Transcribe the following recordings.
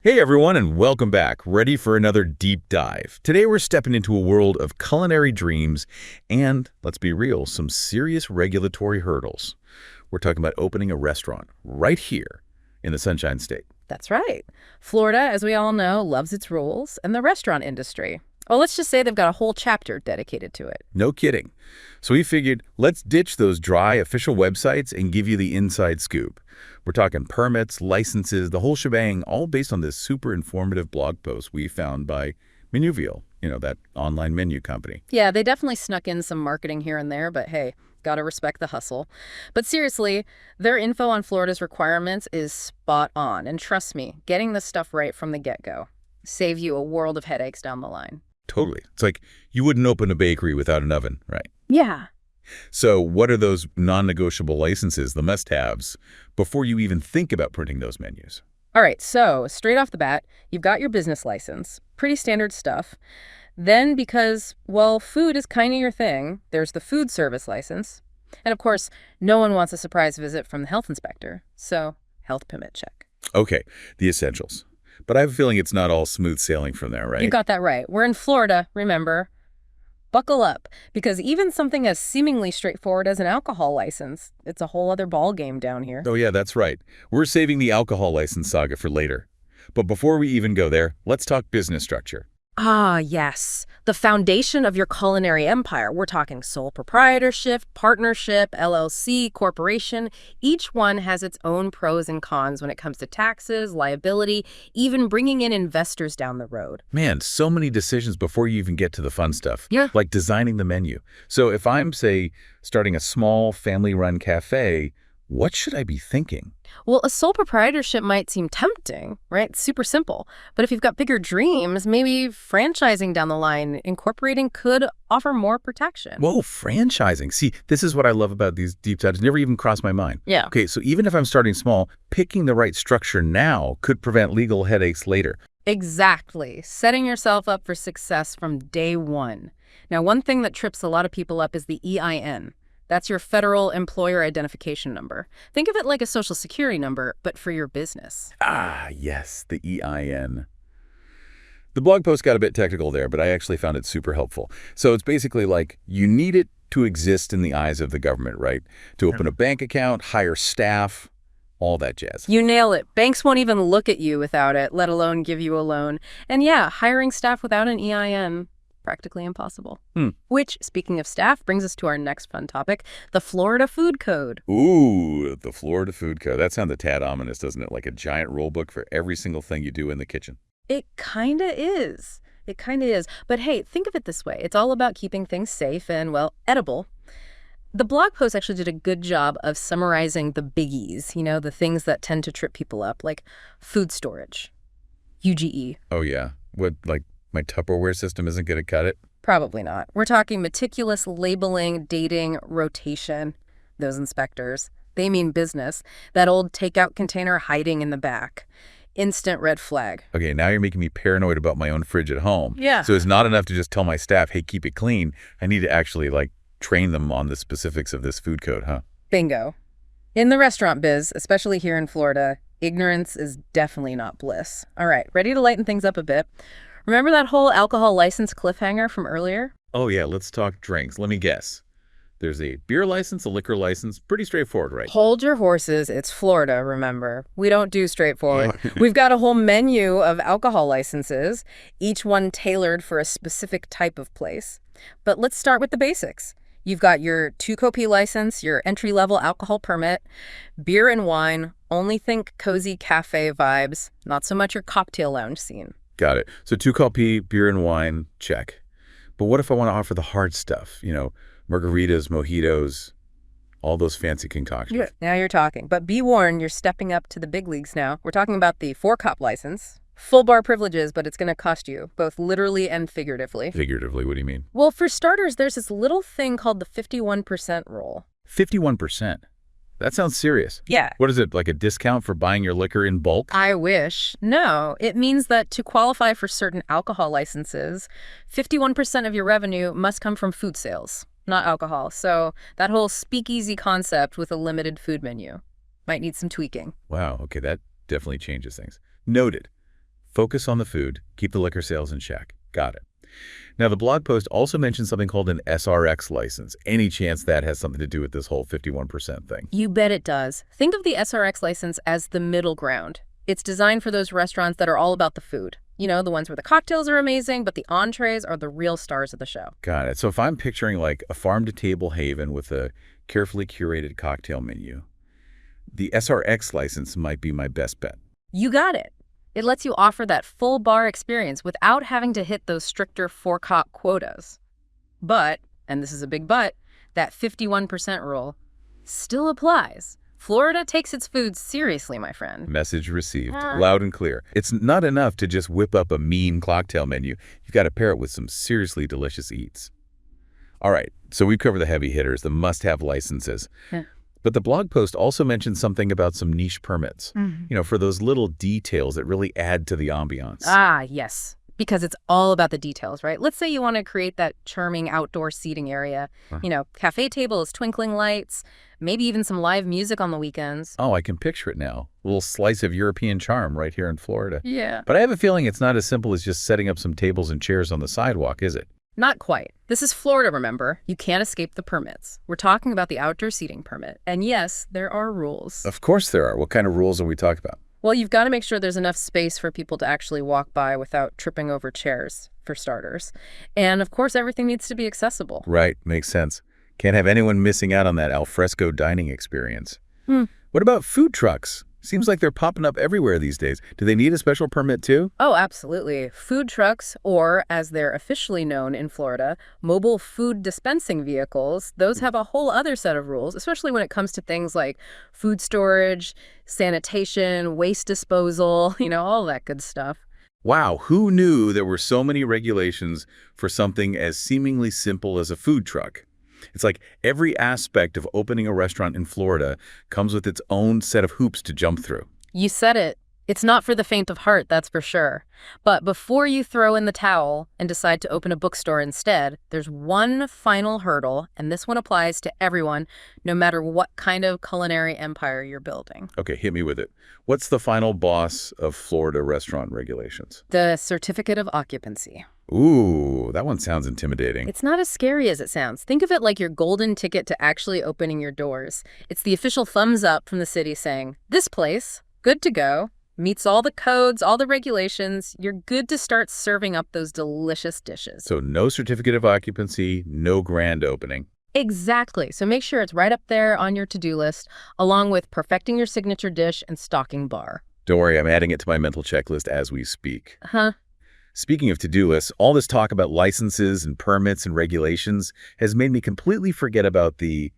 Hey everyone, and welcome back. Ready for another deep dive. Today we're stepping into a world of culinary dreams and, let's be real, some serious regulatory hurdles. We're talking about opening a restaurant right here in the Sunshine State. That's right. Florida, as we all know, loves its rules, and the restaurant industry. Well, let's just say they've got a whole chapter dedicated to it. No kidding. So we figured, let's ditch those dry official websites and give you the inside scoop. We're talking permits, licenses, the whole shebang, all based on this super informative blog post we found by Menuvio, that online menu company. Yeah, they definitely snuck in some marketing here and there, but hey, gotta respect the hustle. But seriously, their info on Florida's requirements is spot on. And trust me, getting this stuff right from the get-go saves you a world of headaches down the line. Totally. It's like you wouldn't open a bakery without an oven, right? Yeah. So what are those non-negotiable licenses, the must-haves, before you even think about printing those menus? All right, so straight off the bat, you've got your business license. Pretty standard stuff. Then because, well, food is kind of your thing, there's the food service license. And of course, no one wants a surprise visit from the health inspector. So, health permit check. Okay, the essentials. But I have a feeling it's not all smooth sailing from there, right? You got that right. We're in Florida, remember. Buckle up, because even something as seemingly straightforward as an alcohol license, it's a whole other ballgame down here. Oh yeah, that's right. We're saving the alcohol license saga for later. But before we even go there, let's talk business structure. Ah, yes. The foundation of your culinary empire. We're talking sole proprietorship, partnership, LLC, corporation. Each one has its own pros and cons when it comes to taxes, liability, even bringing in investors down the road. Man, so many decisions before you even get to the fun stuff. Yeah. Like designing the menu. So if I'm, say, starting a small family-run cafe, what should I be thinking? Well, a sole proprietorship might seem tempting, right? It's super simple. But if you've got bigger dreams, maybe franchising down the line, incorporating could offer more protection. Whoa, franchising. See, this is what I love about these deep dives. Never even crossed my mind. Yeah. Okay, so even if I'm starting small, picking the right structure now could prevent legal headaches later. Exactly. Setting yourself up for success from day one. Now, one thing that trips a lot of people up is the EIN. That's your federal employer identification number. Think of it like a social security number, but for your business. Ah, yes, the EIN. The blog post got a bit technical there, but I actually found it super helpful. So it's basically like you need it to exist in the eyes of the government, right? To open a bank account, hire staff, all that jazz. You nail it. Banks won't even look at you without it, let alone give you a loan. And yeah, hiring staff without an EIN, practically impossible. Which, speaking of staff, brings us to our next fun topic, the Florida Food Code. Ooh, the Florida Food Code. That sounds a tad ominous, doesn't it? Like a giant rule book for every single thing you do in the kitchen. It kind of is. It kind of is. But hey, think of it this way. It's all about keeping things safe and, well, edible. The blog post actually did a good job of summarizing the biggies, the things that tend to trip people up, like food storage, UGE. Oh, yeah. What, like my Tupperware system isn't going to cut it? Probably not. We're talking meticulous labeling, dating, rotation. Those inspectors, they mean business. That old takeout container hiding in the back. Instant red flag. Okay, now you're making me paranoid about my own fridge at home. Yeah. So it's not enough to just tell my staff, hey, keep it clean. I need to actually, train them on the specifics of this food code, huh? Bingo. In the restaurant biz, especially here in Florida, ignorance is definitely not bliss. All right, ready to lighten things up a bit? Remember that whole alcohol license cliffhanger from earlier? Oh, yeah, let's talk drinks. Let me guess. There's a beer license, a liquor license. Pretty straightforward, right? Hold your horses. It's Florida, remember. We don't do straightforward. We've got a whole menu of alcohol licenses, each one tailored for a specific type of place. But let's start with the basics. You've got your 2-COP license, your entry-level alcohol permit, beer and wine, only think cozy cafe vibes, not so much your cocktail lounge scene. Got it. So 2-COP, beer and wine, check. But what if I want to offer the hard stuff? Margaritas, mojitos, all those fancy concoctions. Yeah, now you're talking. But be warned, you're stepping up to the big leagues now. We're talking about the 4-COP license. Full bar privileges, but it's going to cost you, both literally and figuratively. Figuratively, what do you mean? Well, for starters, there's this little thing called the 51% rule. 51%? That sounds serious. Yeah. What is it, like a discount for buying your liquor in bulk? I wish. No, it means that to qualify for certain alcohol licenses, 51% of your revenue must come from food sales, not alcohol. So that whole speakeasy concept with a limited food menu might need some tweaking. Wow, okay, that definitely changes things. Noted. Focus on the food, keep the liquor sales in check. Got it. Now, the blog post also mentioned something called an SRX license. Any chance that has something to do with this whole 51% thing? You bet it does. Think of the SRX license as the middle ground. It's designed for those restaurants that are all about the food. You know, the ones where the cocktails are amazing, but the entrees are the real stars of the show. Got it. So if I'm picturing like a farm-to-table haven with a carefully curated cocktail menu, the SRX license might be my best bet. You got it. It lets you offer that full bar experience without having to hit those stricter four-cock quotas. But, and this is a big but, that 51% rule still applies. Florida takes its food seriously, my friend. Message received. Loud and clear. It's not enough to just whip up a mean cocktail menu. You've got to pair it with some seriously delicious eats. All right, so we've covered the heavy hitters, the must-have licenses. Yeah. But the blog post also mentioned something about some niche permits, for those little details that really add to the ambiance. Ah, yes. Because it's all about the details, right? Let's say you want to create that charming outdoor seating area. Cafe tables, twinkling lights, maybe even some live music on the weekends. Oh, I can picture it now. A little slice of European charm right here in Florida. Yeah. But I have a feeling it's not as simple as just setting up some tables and chairs on the sidewalk, is it? Not quite. This is Florida, remember? You can't escape the permits. We're talking about the outdoor seating permit. And yes, there are rules. Of course there are. What kind of rules are we talking about? Well, you've got to make sure there's enough space for people to actually walk by without tripping over chairs, for starters. And of course, everything needs to be accessible. Right. Makes sense. Can't have anyone missing out on that alfresco dining experience. What about food trucks? Seems like they're popping up everywhere these days. Do they need a special permit too? Oh, absolutely. Food trucks, or as they're officially known in Florida, mobile food dispensing vehicles, those have a whole other set of rules, especially when it comes to things like food storage, sanitation, waste disposal, all that good stuff. Wow, who knew there were so many regulations for something as seemingly simple as a food truck? It's like every aspect of opening a restaurant in Florida comes with its own set of hoops to jump through. You said it. It's not for the faint of heart, that's for sure. But before you throw in the towel and decide to open a bookstore instead, there's one final hurdle, and this one applies to everyone, no matter what kind of culinary empire you're building. Okay, hit me with it. What's the final boss of Florida restaurant regulations? The certificate of occupancy. Ooh, that one sounds intimidating. It's not as scary as it sounds. Think of it like your golden ticket to actually opening your doors. It's the official thumbs up from the city saying, this place, good to go, meets all the codes, all the regulations. You're good to start serving up those delicious dishes. So no certificate of occupancy, no grand opening. Exactly. So make sure it's right up there on your to-do list, along with perfecting your signature dish and stocking bar. Don't worry, I'm adding it to my mental checklist as we speak. Huh? Speaking of to-do lists, all this talk about licenses and permits and regulations has made me completely forget about the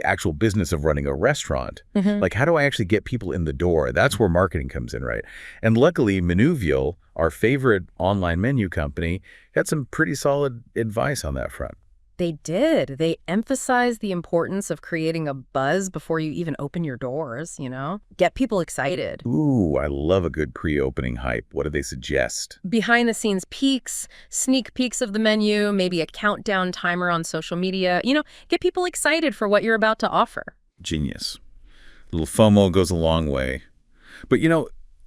actual business of running a restaurant. Like, how do I actually get people in the door? That's where marketing comes in, right? And luckily, Menuvial, our favorite online menu company, had some pretty solid advice on that front. They did. They emphasized the importance of creating a buzz before you even open your doors, Get people excited. Ooh, I love a good pre-opening hype. What do they suggest? Behind-the-scenes peeks, sneak peeks of the menu, maybe a countdown timer on social media. Get people excited for what you're about to offer. Genius. A little FOMO goes a long way. But,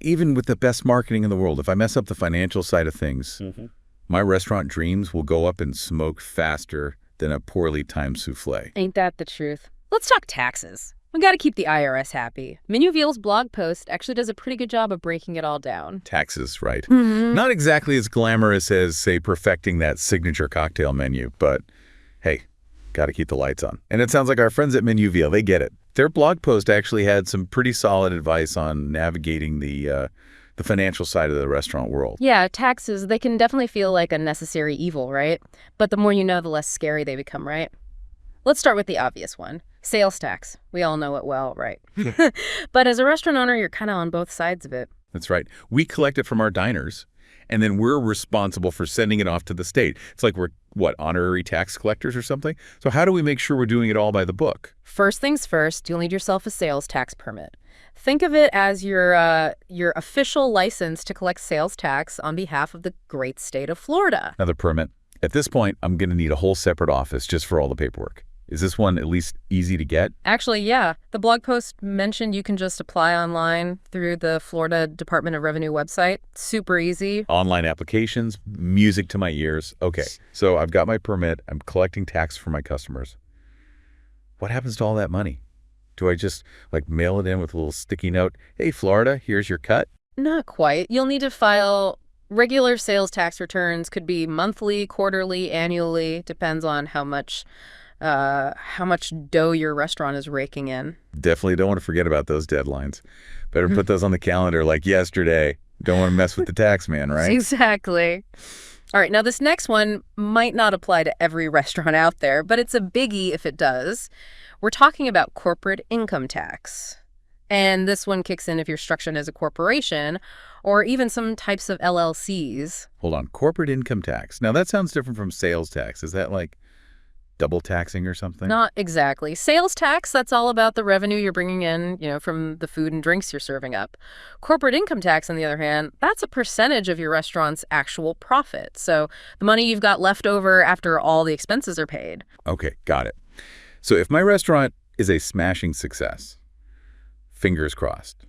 even with the best marketing in the world, if I mess up the financial side of things, my restaurant dreams will go up in smoke faster than a poorly timed souffle. Ain't that the truth? Let's talk taxes. We got to keep the IRS happy. Menuvial's blog post actually does a pretty good job of breaking it all down. Taxes, right. Not exactly as glamorous as, say, perfecting that signature cocktail menu, but hey, got to keep the lights on. And it sounds like our friends at Menuvial, they get it. Their blog post actually had some pretty solid advice on navigating the financial side of the restaurant world. Yeah, taxes, they can definitely feel like a necessary evil, right? But the more you know, the less scary they become, right? Let's start with the obvious one. Sales tax. We all know it well, right? But as a restaurant owner, you're kind of on both sides of it. That's right. We collect it from our diners, and then we're responsible for sending it off to the state. It's like we're, honorary tax collectors or something? So how do we make sure we're doing it all by the book? First things first, you'll need yourself a sales tax permit. Think of it as your official license to collect sales tax on behalf of the great state of Florida. Another permit. At this point, I'm going to need a whole separate office just for all the paperwork. Is this one at least easy to get? Actually, yeah. The blog post mentioned you can just apply online through the Florida Department of Revenue website. Super easy. Online applications, music to my ears. Okay, so I've got my permit. I'm collecting tax for my customers. What happens to all that money? Do I just mail it in with a little sticky note? Hey, Florida, here's your cut? Not quite. You'll need to file regular sales tax returns. Could be monthly, quarterly, annually. Depends on how much dough your restaurant is raking in. Definitely don't want to forget about those deadlines. Better put those on the calendar like yesterday. Don't want to mess with the tax man, right? Exactly. All right, now this next one might not apply to every restaurant out there, but it's a biggie if it does. We're talking about corporate income tax. And this one kicks in if you're structured as a corporation or even some types of LLCs. Hold on, corporate income tax. Now that sounds different from sales tax. Is that double taxing or something? Not exactly. Sales tax, that's all about the revenue you're bringing in, from the food and drinks you're serving up. Corporate income tax, on the other hand, that's a percentage of your restaurant's actual profit. So the money you've got left over after all the expenses are paid. Okay, got it. So if my restaurant is a smashing success, fingers crossed,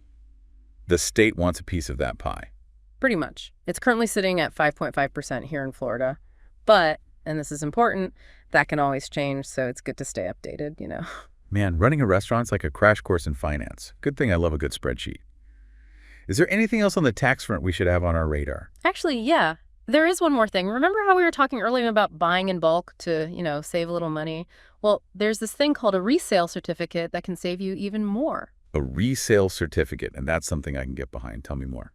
the state wants a piece of that pie. Pretty much. It's currently sitting at 5.5% here in Florida. But, and this is important, that can always change, so it's good to stay updated, Man, running a restaurant's like a crash course in finance. Good thing I love a good spreadsheet. Is there anything else on the tax front we should have on our radar? Actually, yeah. There is one more thing. Remember how we were talking earlier about buying in bulk to, save a little money? Well, there's this thing called a resale certificate that can save you even more. A resale certificate, and that's something I can get behind. Tell me more.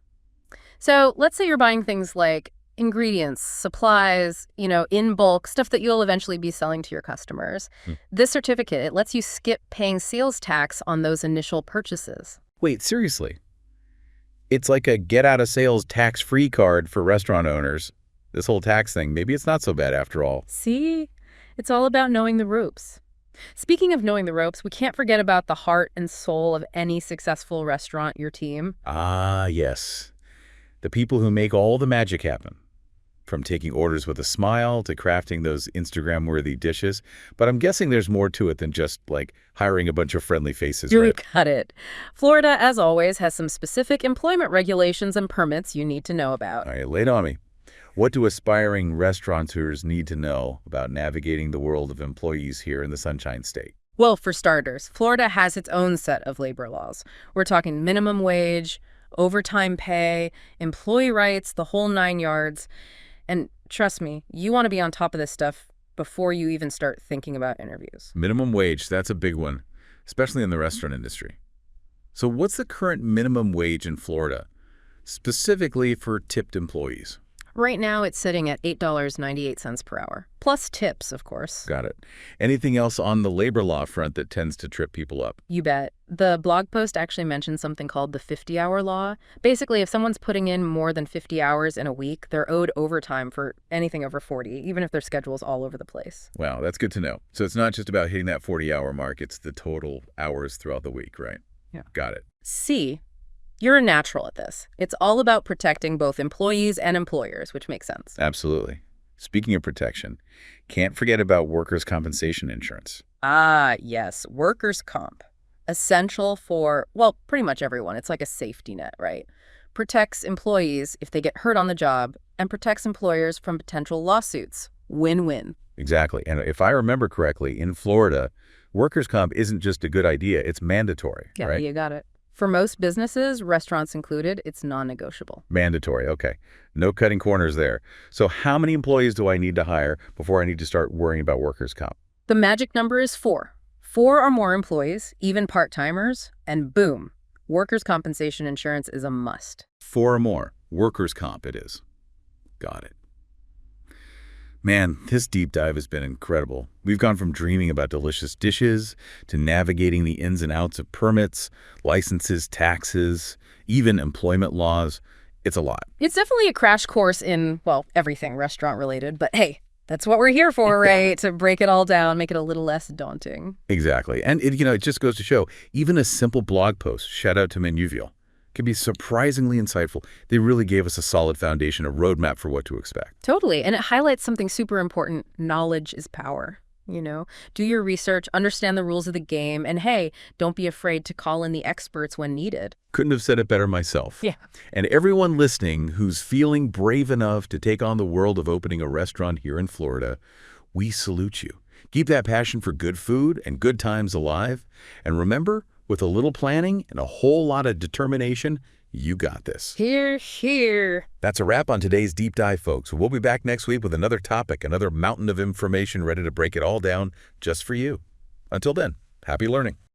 So let's say you're buying things like ingredients, supplies, in bulk, stuff that you'll eventually be selling to your customers. This certificate, it lets you skip paying sales tax on those initial purchases. Wait, seriously? It's like a get-out-of-sales tax-free card for restaurant owners. This whole tax thing, maybe it's not so bad after all. See? It's all about knowing the ropes. Speaking of knowing the ropes, we can't forget about the heart and soul of any successful restaurant, your team. Ah, yes. The people who make all the magic happen. From taking orders with a smile to crafting those Instagram-worthy dishes. But I'm guessing there's more to it than just, hiring a bunch of friendly faces, You right? got it. Florida, as always, has some specific employment regulations and permits you need to know about. All right, lay it on me. What do aspiring restaurateurs need to know about navigating the world of employees here in the Sunshine State? Well, for starters, Florida has its own set of labor laws. We're talking minimum wage, overtime pay, employee rights, the whole 9 yards. And trust me, you want to be on top of this stuff before you even start thinking about interviews. Minimum wage, that's a big one, especially in the restaurant industry. So what's the current minimum wage in Florida, specifically for tipped employees? Right now, it's sitting at $8.98 per hour, plus tips, of course. Got it. Anything else on the labor law front that tends to trip people up? You bet. The blog post actually mentions something called the 50-hour law. Basically, if someone's putting in more than 50 hours in a week, they're owed overtime for anything over 40, even if their schedule's all over the place. Wow, that's good to know. So it's not just about hitting that 40-hour mark, it's the total hours throughout the week, right? Yeah. Got it. C, you're a natural at this. It's all about protecting both employees and employers, which makes sense. Absolutely. Speaking of protection, can't forget about workers' compensation insurance. Ah, yes, workers' comp. Essential for, well, pretty much everyone. It's like a safety net, right? Protects employees if they get hurt on the job and protects employers from potential lawsuits. Win-win. Exactly. And if I remember correctly, in Florida, workers' comp isn't just a good idea, it's mandatory, Yeah, right? you got it. For most businesses, restaurants included, it's non-negotiable. Mandatory, okay. No cutting corners there. So how many employees do I need to hire before I need to start worrying about workers' comp? The magic number is 4. 4 or more employees, even part-timers, and boom, workers' compensation insurance is a must. 4 or more. Workers' comp it is. Got it. Man, this deep dive has been incredible. We've gone from dreaming about delicious dishes to navigating the ins and outs of permits, licenses, taxes, even employment laws. It's a lot. It's definitely a crash course in, well, everything restaurant-related, but hey, that's what we're here for, right? To break it all down, make it a little less daunting. Exactly. And it just goes to show, even a simple blog post, shout out to Menuvial, can be surprisingly insightful. They really gave us a solid foundation, a roadmap for what to expect. Totally, and it highlights something super important. Knowledge is power. Do your research, understand the rules of the game, and hey, don't be afraid to call in the experts when needed. Couldn't have said it better myself. Yeah. And everyone listening who's feeling brave enough to take on the world of opening a restaurant here in Florida, we salute you. Keep that passion for good food and good times alive. And remember, with a little planning and a whole lot of determination, you got this. Hear, hear. That's a wrap on today's Deep Dive, folks. We'll be back next week with another topic, another mountain of information ready to break it all down just for you. Until then, happy learning.